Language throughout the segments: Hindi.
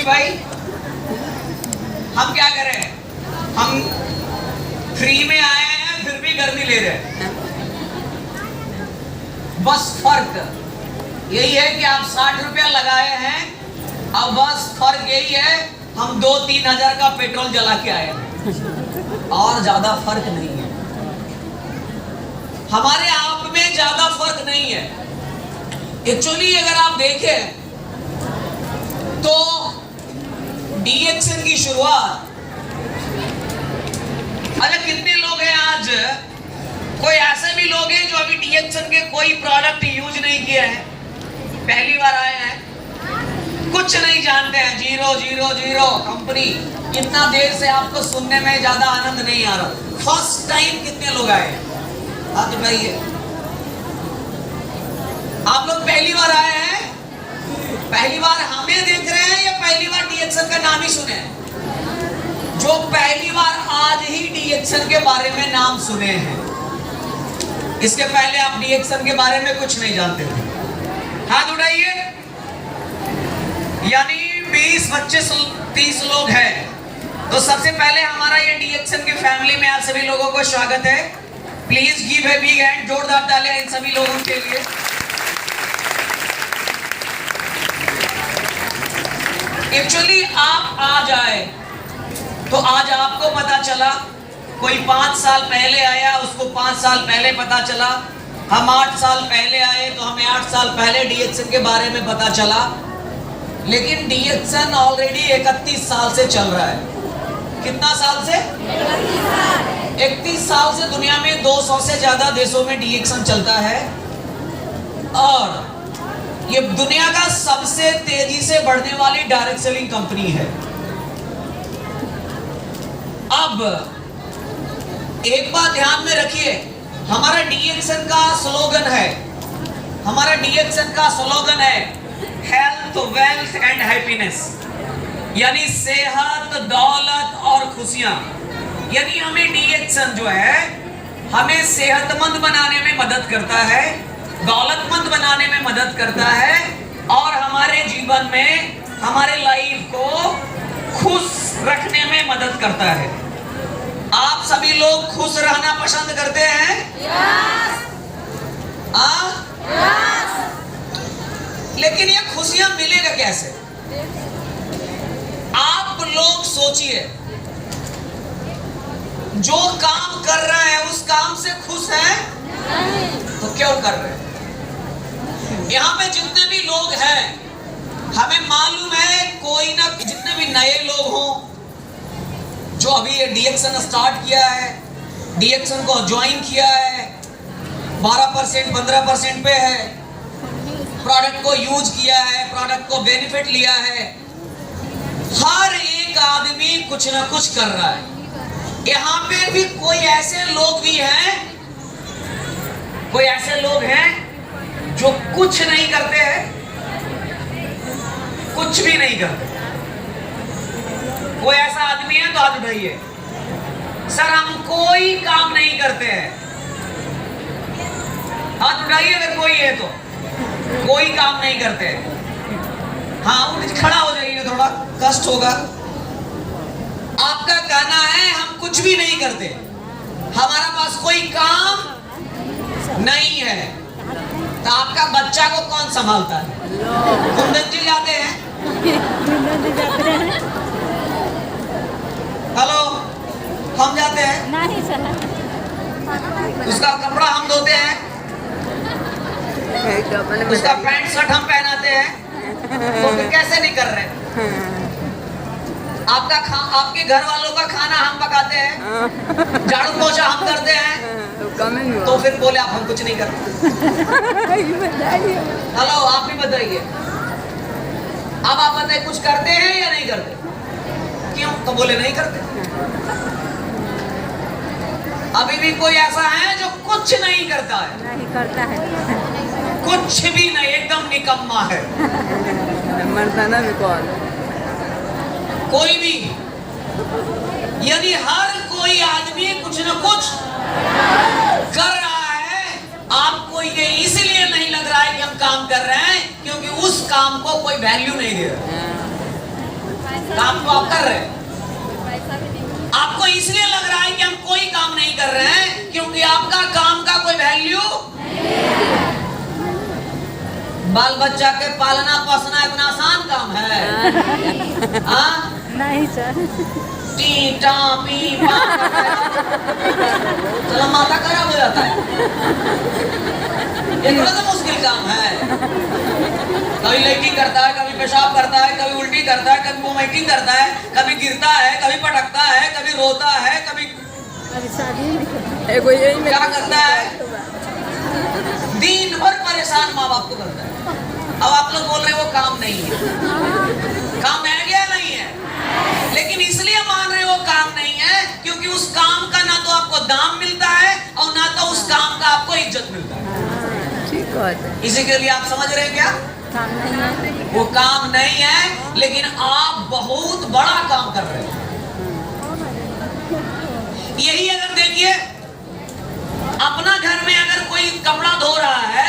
भाई हम क्या करें, हम फ्री में आए हैं फिर भी गर्मी ले रहे हैं। बस फर्क यही है कि आप 60 रुपया लगाए हैं, अब बस फर्क यही है हम 2-3 हजार का पेट्रोल जला के आए हैं, और ज्यादा फर्क नहीं है। हमारे आप में ज्यादा फर्क नहीं है। एक्चुअली अगर आप देखें तो डीएक्सन की शुरुआत, अच्छा कितने लोग हैं आज, कोई ऐसे भी लोग हैं जो अभी डीएक्सन के कोई प्रोडक्ट यूज नहीं किए हैं, पहली बार आए हैं, कुछ नहीं जानते हैं, 000 कंपनी। इतना देर से आपको सुनने में ज्यादा आनंद नहीं आ रहा। फर्स्ट टाइम कितने लोग आए हैं, हाथ उठाइए। आप लोग पहली बार आए हैं, पहली बार हमें देख रहे हैं या पहली बार डीएक्सन का नाम ही सुने हैं? जो पहली बार आज ही डीएक्सन के बारे में नाम सुने हैं, इसके पहले आप डीएक्सन के बारे में कुछ नहीं जानते थे, हाथ उठाइए। यानी 20-25-30 लोग हैं। तो सबसे पहले हमारा ये डीएक्सन की फैमिली में आप सभी लोगों को स्वागत है। Please give a big hand, जोरदार तालियां इन सभी लोगों के लिए। एक्चुअली आप आज आए तो आज आपको पता चला, कोई 5 साल पहले आया उसको 5 साल पहले पता चला, हम 8 साल पहले आए तो हमें 8 साल पहले डीएक्सन के बारे में पता चला। लेकिन डीएक्सन ऑलरेडी 31 साल से चल रहा है। कितना साल से? 31 साल से दुनिया में 200 से ज्यादा देशों में डीएक्सन चलता है, और ये दुनिया का सबसे तेजी से बढ़ने वाली डायरेक्ट सेलिंग कंपनी है। अब एक बात ध्यान में रखिए, हमारा डीएक्सन का स्लोगन है, हमारा डीएक्सन का स्लोगन है हेल्थ, वेल्थ एंड हैप्पीनेस, यानी सेहत, दौलत और खुशियां। यानी हमें डीएक्सन जो है हमें सेहतमंद बनाने में मदद करता है, दौलतमंद बनाने में मदद करता है, और हमारे जीवन में हमारे लाइफ को खुश रखने में मदद करता है। आप सभी लोग खुश रहना पसंद करते हैं? Yes. लेकिन ये खुशियां मिलेगा कैसे? आप लोग सोचिए, जो काम कर रहा है उस काम से खुश है तो क्यों कर रहे हैं? यहाँ पे जितने भी लोग हैं, हमें मालूम है कोई ना, जितने भी नए लोग हों जो अभी ये डीएक्सन स्टार्ट किया है, डीएक्सन को ज्वाइन किया है, 12% 15% पे है, प्रोडक्ट को यूज किया है, प्रोडक्ट को बेनिफिट लिया है, हर एक आदमी कुछ ना कुछ कर रहा है। यहाँ पे भी कोई ऐसे लोग भी हैं, कोई ऐसे लोग हैं जो कुछ नहीं करते हैं, कुछ भी नहीं करते। कोई ऐसा आदमी है तो हाथ उठाइए। सर हम कोई काम नहीं करते हैं, हाथ उठाइए अगर कोई है तो। कोई काम नहीं करते। हाँ उठ खड़ा हो जाइए, थोड़ा कष्ट होगा। आपका कहना है हम कुछ भी नहीं करते, हमारा पास कोई काम नहीं है, तो आपका बच्चा को कौन संभालता है? कुंदन जी जाते हैं? हेलो, हम जाते हैं? नहीं सर। उसका कपड़ा हम धोते हैं, उसका पैंट शर्ट हम पहनाते हैं, तो फिर कैसे नहीं कर रहे? आपके घर वालों का खाना हम पकाते हैं, झाड़ू पोछा हम करते हैं, तो फिर बोले आप हम कुछ नहीं करते। हेलो, आप भी बताइए, अब आप बताइए कुछ करते हैं या नहीं करते? क्यों? तो बोले नहीं करते। अभी भी कोई ऐसा है जो कुछ नहीं करता है? नहीं करता है, कुछ भी नहीं, एकदम निकम्मा है। मर्दाना भी कौन? कोई भी, यानी हर कोई आदमी कुछ न कुछ कर रहा है। आपको ये इसलिए नहीं लग रहा है कि हम काम कर रहे हैं क्योंकि उस काम को कोई वैल्यू नहीं दे रहा। काम तो आप कर रहे हैं। आपको इसलिए लग रहा है कि हम कोई काम नहीं कर रहे हैं क्योंकि आपका काम का कोई वैल्यू। बाल बच्चा के पालना पोसना इतना आसान काम है? हाँ नहीं सर। टी टा पी पा चलो माथा खराब हो जाता है। ये थोड़ा सा मुश्किल काम है। कभी लैट्रिन करता है, कभी पेशाब करता है, कभी उल्टी करता है, कभी वोमिटिंग करता है, कभी गिरता है, कभी पटकता है, कभी रोता है, कभी क्या करता है? दिन भर परेशान माँ बाप को करता है। अब आप लोग बोल रहे हैं वो काम नहीं है। काम है या नहीं है? लेकिन इसलिए मान रहे वो काम नहीं है क्योंकि उस काम का ना तो आपको दाम मिलता है और ना तो उस काम का आपको इज्जत मिलता है। इसी के लिए आप समझ रहे हैं क्या? काम नहीं है। वो काम नहीं है, लेकिन आप बहुत बड़ा काम कर रहे हैं। यही अगर देखिए अपना घर में अगर कोई कपड़ा धो रहा है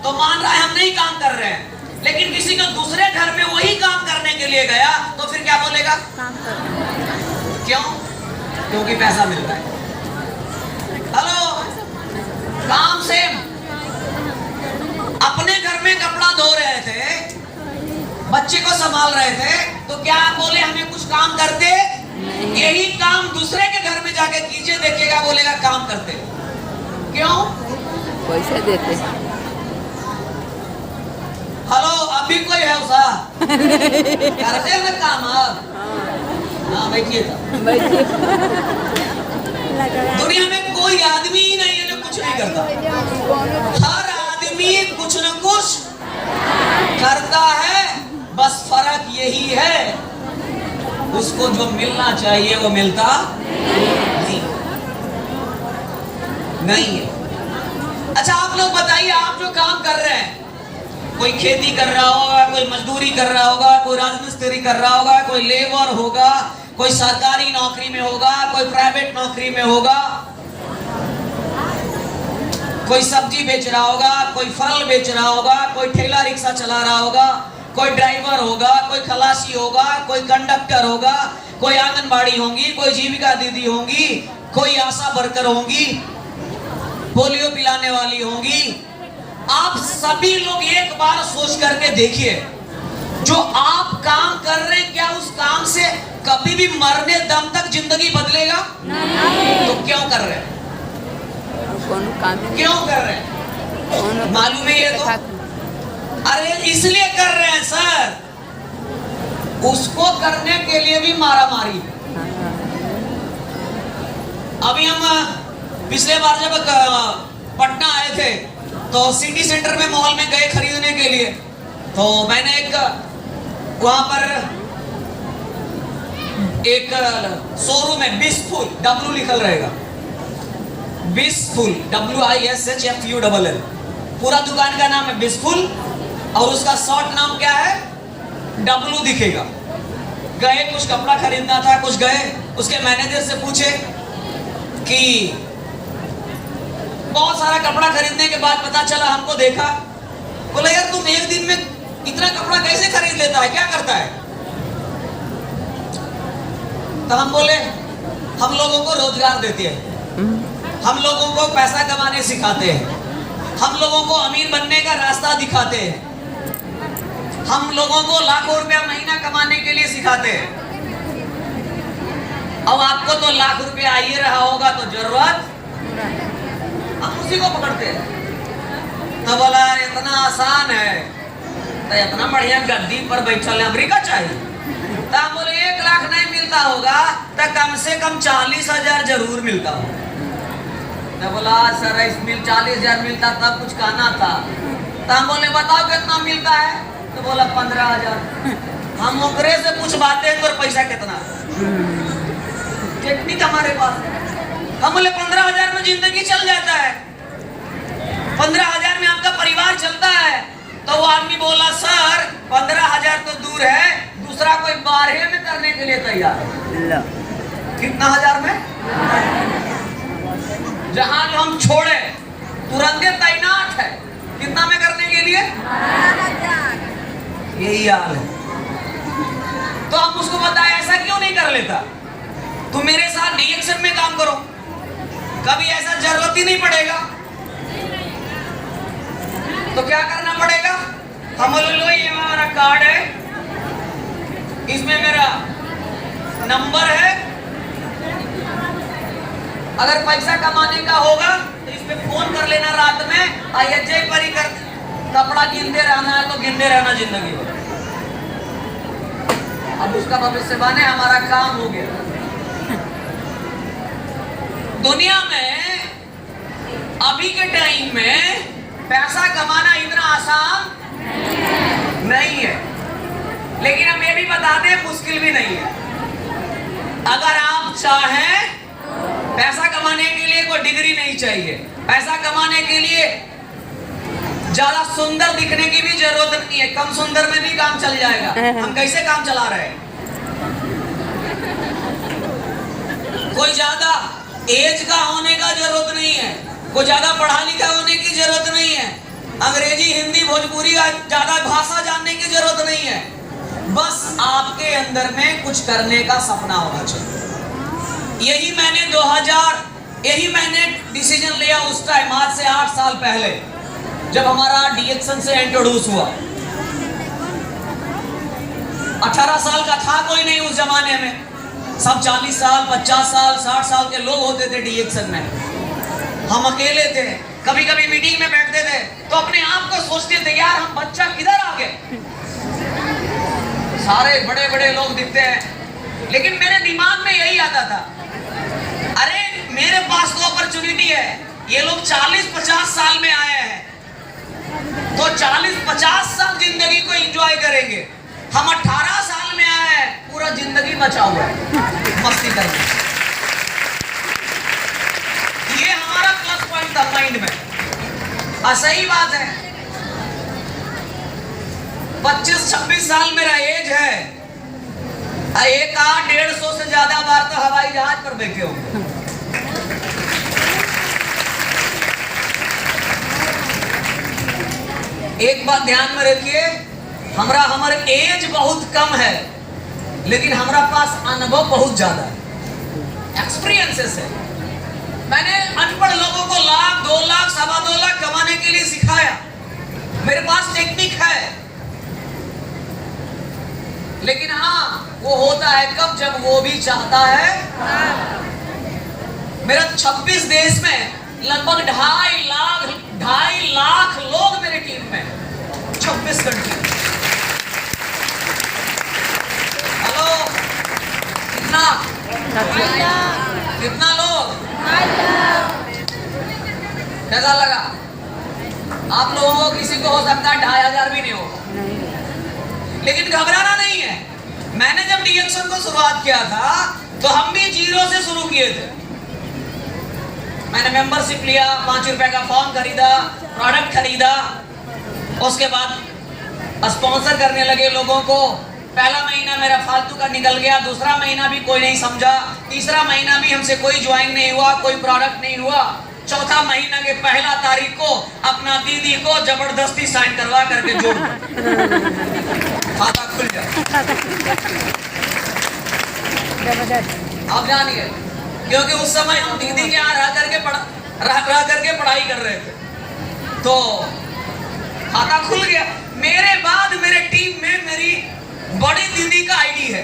तो मान रहा है हम नहीं काम कर रहे हैं, लेकिन किसी को दूसरे घर में वही काम करने के लिए गया तो फिर क्या बोलेगा? काम कर रहे हैं। क्यों? क्योंकि पैसा मिल रहा है। हेलो, काम सेम। अपने घर में कपड़ा धो रहे थे, बच्चे को संभाल रहे थे, तो क्या आप बोले हमें कुछ काम करते? यही काम दूसरे के घर में जाके कीजिए, देखिएगा बोलेगा काम करते। क्यों? पैसे देते। हेलो, अभी कोई है उसा करते हैं ना काम आप? हाँ बैठिए। दुनिया में कोई आदमी ही नहीं है जो कुछ नहीं करता। हर आदमी कुछ न कुछ करता है, बस फर्क यही है उसको जो मिलना चाहिए वो मिलता नहीं है। अच्छा आप लोग बताइए, आप जो काम कर रहे हैं, कोई खेती कर रहा होगा, कोई मजदूरी कर रहा होगा, कोई राजमिस्त्री कर रहा होगा, कोई लेबर होगा, कोई सरकारी नौकरी में होगा, कोई प्राइवेट नौकरी में होगा, कोई सब्जी बेच रहा होगा, कोई फल बेच रहा होगा, कोई ठेला रिक्शा चला रहा होगा, कोई ड्राइवर होगा, कोई खलासी होगा, कोई कंडक्टर होगा, कोई आंगनबाड़ी होंगी, कोई जीविका दीदी होंगी, कोई आशा वर्कर होंगी, पोलियो पिलाने वाली होंगी। आप सभी लोग एक बार सोच करके देखिए, जो आप काम कर रहे हैं क्या उस काम से कभी भी मरने दम तक जिंदगी बदलेगा? नहीं। तो क्यों कर रहे हैं? क्यों कर रहे हैं? मालूम है ये तो? अरे इसलिए कर रहे हैं सर, उसको करने के लिए भी मारा मारी। अभी हम पिछले बार जब पटना आए थे तो सिटी सेंटर में मॉल में गए खरीदने के लिए, तो मैंने एक वहां पर एक शोरूम है बिसफुल, डब्ल्यू लिखल रहेगा, बिसफुल WISHFULL, पूरा दुकान का नाम है बिसफुल और उसका शॉर्ट नाम क्या है? डब्ल्यू दिखेगा। गए कुछ कपड़ा खरीदना था, कुछ गए उसके मैनेजर से पूछे कि बहुत सारा कपड़ा खरीदने के बाद पता चला, हमको देखा, बोला यार तुम एक दिन में इतना कपड़ा कैसे खरीद लेता है, क्या करता है? तो हम बोले हम लोगों को रोजगार देते हैं, हम लोगों को पैसा कमाने सिखाते हैं, हम लोगों को अमीर बनने का रास्ता दिखाते हैं, हम लोगों को लाखों रुपया महीना कमाने के लिए सिखाते हैं। अब आपको तो लाख रुपया आ ही रहा होगा तो जरूरत हम उसी को पकड़ते हैं। तो बोला इतना आसान है तो इतना बढ़िया गद्दी पर बैठल अमेरिका चाहिए। तो हम बोले 1 लाख नहीं मिलता होगा तो कम से कम 40,000 जरूर मिलता हो। तो बोला सर इस मिल 40,000 मिलता तब कुछ कहना था। तो हम बोले बताओ कितना मिलता है? तो बोला 15,000। हम ओकरे से पूछवाते हैं तो पैसा कितना टेक्निक हमारे पास। हम बोले 15,000 में जिंदगी चल जाता है, 15,000 में आपका परिवार चलता है। तो वो आदमी बोला सर 15,000 तो दूर है, दूसरा कोई 12 में करने के लिए तैयार है। कितना हजार में? जहां जो हम छोड़े तुरंत तैनात है, कितना में करने के लिए? यही हाल है। तो हम उसको बताए ऐसा क्यों नहीं कर लेता, तुम मेरे साथ डीएक्शन में काम करो, कभी ऐसा जरूरत ही नहीं पड़ेगा। तो क्या करना पड़ेगा, हम बोले लो ये हमारा कार्ड है, इसमें मेरा नंबर है, अगर पैसा कमाने का होगा तो इस पे फोन कर लेना रात में, आइए पर ही कर, कपड़ा गिनते रहना है तो गिनते रहना जिंदगी भर। अब उसका भविष्यवाणी हमारा काम हो गया। दुनिया में अभी के टाइम में पैसा कमाना इतना आसान नहीं है, लेकिन हम ये भी बता दें मुश्किल भी नहीं है। अगर आप चाहें, पैसा कमाने के लिए कोई डिग्री नहीं चाहिए, पैसा कमाने के लिए ज्यादा सुंदर दिखने की भी जरूरत नहीं है, कम सुंदर में भी काम चल जाएगा। हम कैसे काम चला रहे हैं, कोई ज्यादा एज का होने का जरूरत नहीं है, कोई ज्यादा पढ़ा लिखा होने की जरूरत नहीं है, अंग्रेजी हिंदी भोजपुरी का ज्यादा भाषा जानने की जरूरत नहीं है, बस आपके अंदर में कुछ करने का सपना होना चाहिए। यही मैंने डिसीजन लिया उस टाइम, आज से 8 साल पहले, जब हमारा डीएक्शन से इंट्रोड्यूस हुआ। 18 साल का था कोई नहीं उस जमाने में, सब 40 साल 50 साल 60 साल के लोग होते थे डीएक्शन में। हम अकेले थे, कभी कभी मीटिंग में बैठते थे तो अपने आप को सोचते थे यार हम बच्चा किधर आ गए, सारे बड़े बड़े लोग दिखते हैं। लेकिन मेरे दिमाग में यही आता था, अरे मेरे पास तो अपॉर्चुनिटी है, ये लोग 40-50 साल में आए हैं तो 40-50 साल जिंदगी को एंजॉय करेंगे, हम 18 साल में आए हैं, पूरा जिंदगी बचा हुआ है मस्ती करने। ये हमारा प्लस पॉइंट था माइंड में। सही बात है, 25-26 साल मेरा एज है, एक 150 से ज्यादा बार तो हवाई जहाज पर बैठे हो। एक बात ध्यान में रखिए, हमारा एज बहुत कम है, लेकिन हमारा पास अनुभव बहुत ज्यादा है, एक्सपीरियंसेस है। मैंने अनपढ़ लोगों को लाख 2 लाख 2.25 लाख कमाने के लिए सिखाया, मेरे पास टेक्निक है। लेकिन हाँ, वो होता है कब, जब वो भी चाहता है। मेरा 26 देश में लगभग 2.5 लाख लोग मेरे टीम में, 26 कंट्री। हेलो, कितना लोग, कैसा लगा आप लोगों को? किसी को हो सकता है 2,500 भी नहीं होगा, लेकिन घबराना नहीं है। मैंने जब डीएक्शन को शुरुआत किया था तो हम भी 0 से शुरू किए थे। मैंने मेंबरशिप लिया, 5 रुपए का फॉर्म खरीदा, प्रोडक्ट खरीदा, उसके बाद स्पॉन्सर करने लगे लोगों को। पहला महीना मेरा फालतू का निकल गया, दूसरा महीना भी कोई नहीं समझा, तीसरा महीना भी हमसे कोई ज्वाइन नहीं हुआ, कोई प्रोडक्ट नहीं हुआ। चौथा महीना के 1 तारीख को अपना दीदी को जबरदस्ती साइन करवा करके जोड़ खाता खुल जाए। आप जानिए, क्योंकि उस समय हम दीदी के यहाँ रह करके पढ़ाई कर रहे थे, तो खाता खुल गया। मेरे बाद मेरे टीम में मेरी बड़ी दीदी का आईडी है,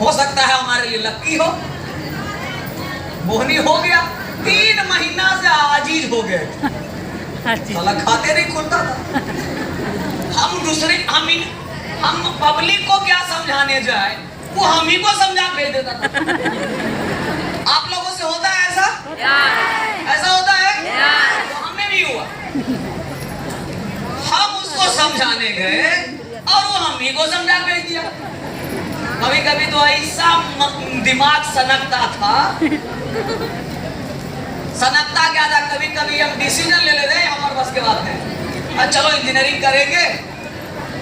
हो सकता है हमारे लिए लक्की हो, मोहनी हो गया। 3 महीना से आजीज हो गए, साला खाते नहीं खुलता था। हम पब्लिक को क्या समझाने जाए, वो हम ही को समझा भेज देता था। आप लोगों से होता है ऐसा? ऐसा होता है? तो हमें भी हुआ। हम उसको समझाने गए और वो हम ही को समझा भेज दिया। कभी कभी तो ऐसा दिमाग सनकता था, सनकता क्या था, कभी कभी हम डिसीजन ले लेते हैं हमारे बस के बात है, चलो इंजीनियरिंग करेंगे,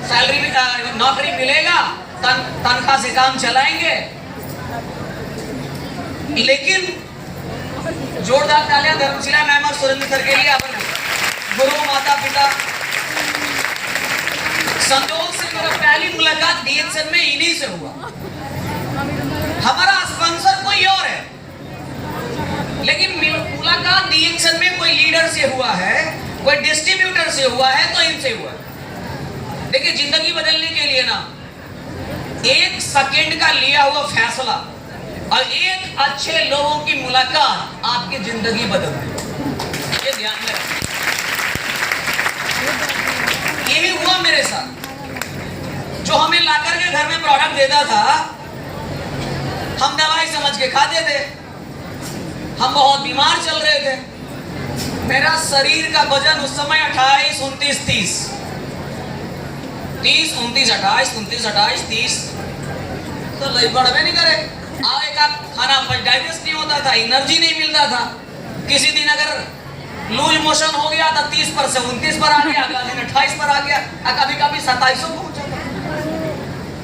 सैलरी नौकरी मिलेगा, तनख्वाह से काम चलाएंगे। लेकिन जोरदार तालियां धर्मशिला मैम और सुरेंद्र सर के लिए, अपने गुरु माता पिता संजोग से मेरा पहली मुलाकात डीएक्सन में इन्हीं से हुआ। हमारा स्पॉन्सर कोई और है, लेकिन मुलाकात डीएक्सन में कोई लीडर से हुआ है, कोई डिस्ट्रीब्यूटर से हुआ है, तो इनसे हुआ है। देखिए, जिंदगी बदलने के लिए ना 1 सेकंड का लिया हुआ फैसला और एक अच्छे लोगों की मुलाकात आपकी जिंदगी बदल देगी। ये ध्यान में रखें। यही हुआ मेरे साथ। जो हमें लाकर के घर में प्रोडक्ट देता था, हम दवाई समझ के खाते थे। हम बहुत बीमार चल रहे थे। मेरा शरीर का वजन उस समय 28, 29, 30 30, 29, 28, 29, 28, 30 तो बढ़वे नहीं करे। आगे का खाना डाइजेस्ट नहीं होता था, एनर्जी नहीं मिलता था। किसी दिन अगर लूज मोशन हो गया था 30 पर से 29 पर आ गया, अगला दिन 28 पर आ गया, कभी कभी 27 पहुंचा,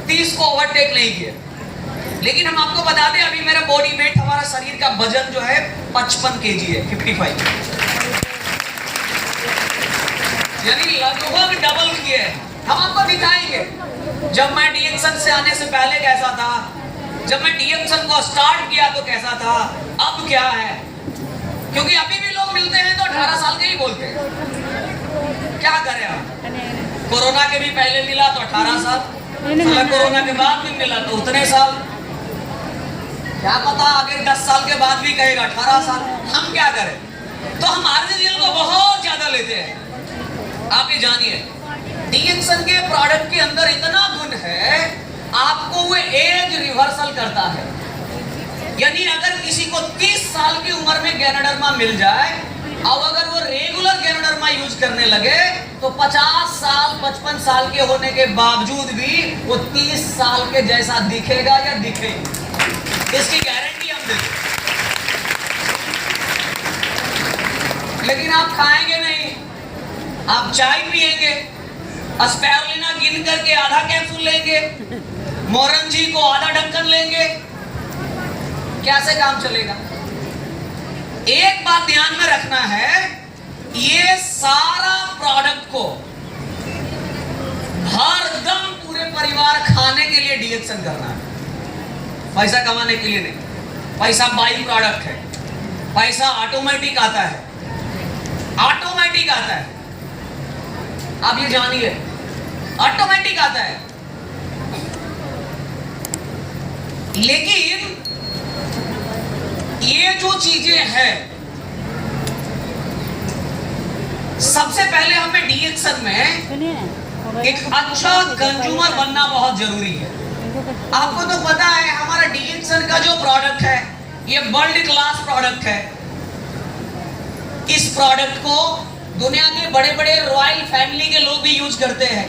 30 को ओवरटेक नहीं किया। लेकिन हम आपको बता दें, अभी मेरा बॉडी वेट, हमारा शरीर का वजन जो है 55 kg है, 55, यानी लगभग डबल किए। हम आपको दिखाएंगे जब मैं डीएक्सन से आने से पहले कैसा था, जब मैं डीएक्सन को स्टार्ट किया तो कैसा था, अब क्या है। क्योंकि अभी भी लोग मिलते हैं तो 18 साल के ही बोलते हैं। क्या करें आप, कोरोना के भी पहले मिला तो 18 साल, कोरोना के बाद भी मिला तो उतने साल, क्या पता आगे 10 साल के बाद भी कहेगा 18 साल। हम क्या करें, तो हम आरजीएल को बहुत ज्यादा लेते हैं। आप ये जानिए, डीएक्सन के प्रोडक्ट के अंदर इतना गुण है, आपको वो एज रिवर्सल करता है। यानी अगर किसी को 30 साल की उम्र में गैनोडर्मा मिल जाए और अगर वो रेगुलर गैनोडर्मा यूज करने लगे तो 50 साल 55 साल के होने के बावजूद भी वो 30 साल के जैसा दिखेगा या दिखेगी, इसकी गारंटी हम देते। लेकिन आप खाएंगे नहीं, आप चाय पिएंगे, स्पाइरुलिना गिन करके आधा कैप्सूल लेंगे, मोरंजी को आधा ढक्कन लेंगे, कैसे काम चलेगा। एक बात ध्यान में रखना है, ये सारा प्रोडक्ट को हरदम पूरे परिवार खाने के लिए डीएक्सन करना है, पैसा कमाने के लिए नहीं। पैसा बाई प्रोडक्ट है, पैसा ऑटोमेटिक आता है, ऑटोमेटिक आता है। आप ये जानिए, ऑटोमेटिक आता है। लेकिन ये जो चीजें हैं, सबसे पहले हमें डीएक्सन में एक अच्छा कंज्यूमर बनना बहुत जरूरी है। आपको तो पता है, हमारा डीएक्सन का जो प्रोडक्ट है ये वर्ल्ड क्लास प्रोडक्ट है। इस प्रोडक्ट को दुनिया के बड़े बड़े रॉयल फैमिली के लोग भी यूज करते हैं।